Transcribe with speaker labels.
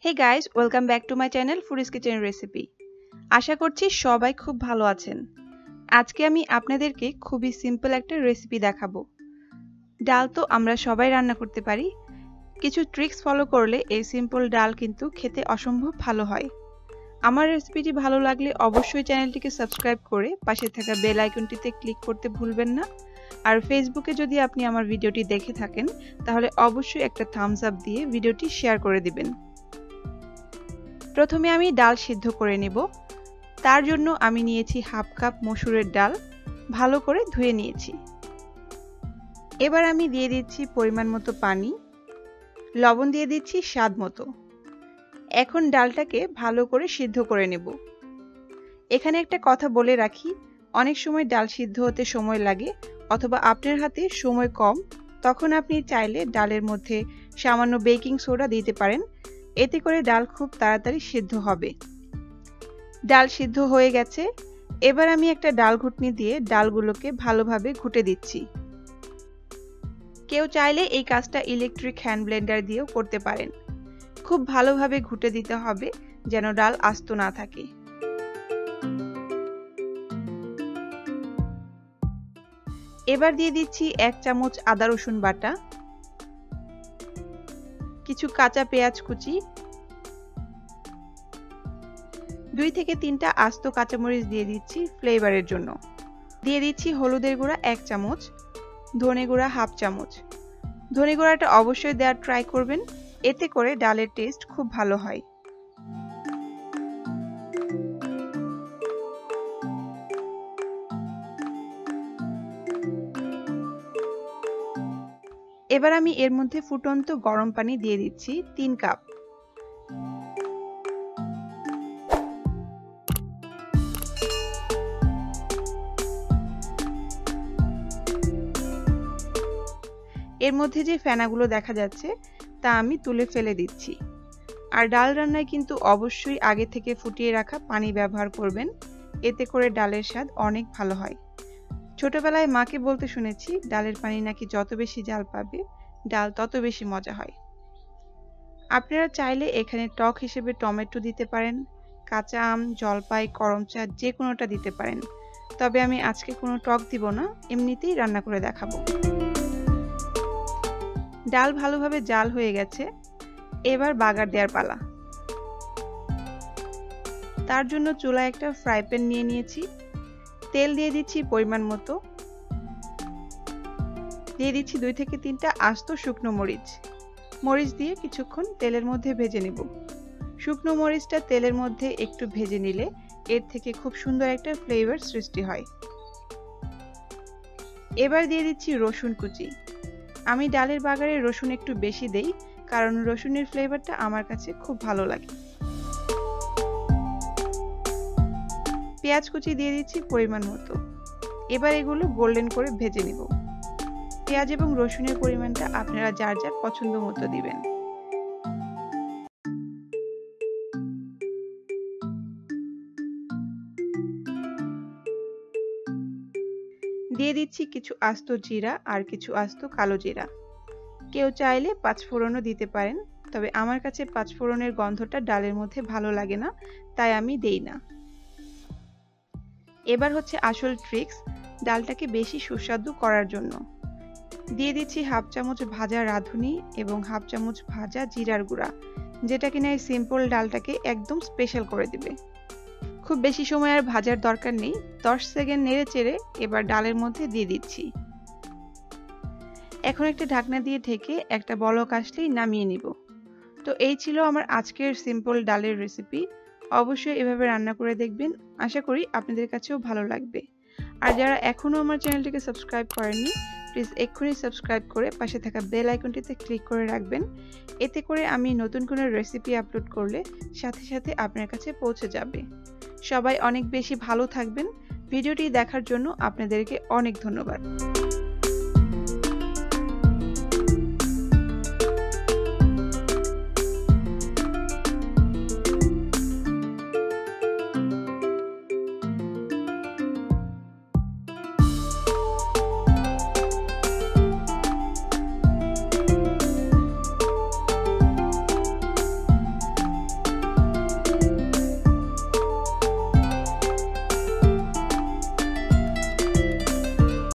Speaker 1: Hey guys, welcome back to my channel Foodies Kitchen Recipe. আশা করছি সবাই খুব ভালো আছেন। আজকে আমি আপনাদেরকে খুবই সিম্পল একটা রেসিপি দেখাবো। ডাল তো আমরা সবাই রান্না করতে পারি। কিছু ট্রিক্স ফলো করলে এই সিম্পল ডাল কিন্তু খেতে অসম্ভব ভালো হয়। আমার রেসিপিটি ভালো লাগলে অবশ্যই চ্যানেলটিকে সাবস্ক্রাইব করে পাশে থাকা বেল আইকনটিতে ক্লিক করতে ভুলবেন না। আর ফেসবুকে যদি আপনি আমার ভিডিওটি দেখে থাকেন তাহলে অবশ্যই একটা থামস আপ দিয়ে ভিডিওটি শেয়ার করে দিবেন। প্রথমে আমি ডাল সিদ্ধ করে নেব। তার জন্য আমি নিয়েছি হাফ কাপ মসুরের ডাল, ভালো করে ধুয়ে নিয়েছি। এবার আমি দিয়ে দিচ্ছি পরিমাণ মতো পানি, লবণ দিয়ে দিচ্ছি স্বাদ মতো। এখন ডালটাকে ভালো করে সিদ্ধ করে নেব। এখানে একটা কথা বলে রাখি, অনেক সময় ডাল সিদ্ধ হতে সময় লাগে অথবা আপনার হাতে সময় কম, তখন আপনি চাইলে ডালের মধ্যে সামান্য বেকিং সোডা দিতে পারেন। এতে করে ডাল খুব তাড়াতাড়ি সিদ্ধ হবে। ডাল সিদ্ধ হয়ে গেছে। এবার আমি একটা ডাল ঘুটনি দিয়ে ডালগুলোকে ভালোভাবে ঘুটে দিচ্ছি। কেউ চাইলে এই কাজটা ইলেকট্রিক হ্যান্ড ব্লেন্ডার দিয়েও করতে পারেন। খুব ভালোভাবে ঘুটে দিতে হবে যেন ডাল আস্ত না থাকে। এবার দিয়ে দিচ্ছি 1 চামচ আদা রসুন বাটা, কিছু কাঁচা পেঁয়াজ কুচি, 2 থেকে 3টা আস্ত কাঁচামরিচ দিয়ে দিচ্ছি ফ্লেভারের জন্য। দিয়ে দিচ্ছি হলুদের গুঁড়া 1 চামচ, ধনে গুঁড়া হাফ চামচ। ধনে গুঁড়াটা অবশ্যই দেওয়ার ট্রাই করবেন, এতে করে ডালের টেস্ট খুব ভালো হয়। এবার আমি এর মধ্যে ফুটন্ত গরম পানি দিয়ে দিচ্ছি 3 কাপ। এর মধ্যে যে ফেনাগুলো দেখা যাচ্ছে তা আমি তুলে ফেলে দিচ্ছি। আর ডাল রান্নায় কিন্তু অবশ্যই আগে থেকে ফুটিয়ে রাখা পানি ব্যবহার করবেন, এতে করে ডালের স্বাদ অনেক ভালো হয়। ছোটবেলায় মাকে বলতে শুনেছি ডালের পানি নাকি যত বেশি জাল পাবে ডাল তত বেশি মজা হয়। আপনারা চাইলে এখানে টক হিসেবে টমেটো দিতে পারেন, কাঁচা আম, জলপাই, করমচা যে কোনোটা দিতে পারেন। তবে আমি আজকে কোনো টক দিব না, এমনিতেই রান্না করে দেখাবো। ডাল ভালোভাবে জাল হয়ে গেছে। এবার বাগার দেওয়ার পালা। তার জন্য চুলায় একটা ফ্রাই প্যান নিয়ে নিয়েছি। তেল দিয়ে দিচ্ছি পরিমাণ মতো। দিয়ে দিচ্ছি 2 থেকে 3টা আস্ত শুকনো মরিচ। মরিচ দিয়ে কিছুক্ষণ তেলের মধ্যে ভেজে নেব। শুকনো মরিচটা তেলের মধ্যে একটু ভেজে নিলে এর থেকে খুব সুন্দর একটা ফ্লেভার সৃষ্টি হয়। এবার দিয়ে দিচ্ছি রসুন কুচি। আমি ডালের বাগারে রসুন একটু বেশি দেই, কারণ রসুনের ফ্লেভারটা আমার কাছে খুব ভালো লাগে। পেঁয়াজ কুচি দিয়ে দিচ্ছি পরিমাণ মতো। এবার এগুলো গোল্ডেন করে ভেজে নিব। পেঁয়াজ এবং রসুনের পরিমাণটা আপনারা যার যার পছন্দ মতো দিবেন। দিয়ে দিচ্ছি কিছু আস্ত জিরা আর কিছু আস্ত কালো জিরা। কেউ চাইলে 5 ফোড়নও দিতে পারেন, তবে আমার কাছে 5 ফোড়নের গন্ধটা ডালের মধ্যে ভালো লাগে না, তাই আমি দেই না। এবার হচ্ছে আসল ট্রিক্স, ডালটাকে বেশি সুস্বাদু করার জন্য। দিয়ে দিচ্ছি হাফ চামচ ভাজা রাঁধুনি এবং হাফ চামচ ভাজা জিরার গুঁড়া, যেটা কিনা এই সিম্পল ডালটাকে একদম স্পেশাল করে দিবে। খুব বেশি সময় আর ভাজার দরকার নেই, 10 সেকেন্ড নেড়ে চেড়ে এবার ডালের মধ্যে দিয়ে দিচ্ছি। এখন একটা ঢাকনা দিয়ে ঢেকে একটা বলক আসলেই নামিয়ে নিব। তো এই ছিল আমার আজকের সিম্পল ডালের রেসিপি। অবশ্যই এভাবে রান্না করে দেখবেন, আশা করি আপনাদের কাছেও ভালো লাগবে। আর যারা এখনও আমার চ্যানেলটিকে সাবস্ক্রাইব করেননি, প্লিজ এক্ষুনি সাবস্ক্রাইব করে পাশে থাকা বেল আইকনটিতে ক্লিক করে রাখবেন। এতে করে আমি নতুন কোনো রেসিপি আপলোড করলে সাথে সাথে আপনার কাছে পৌঁছে যাবে। সবাই অনেক বেশি ভালো থাকবেন। ভিডিওটি দেখার জন্য আপনাদেরকে অনেক ধন্যবাদ।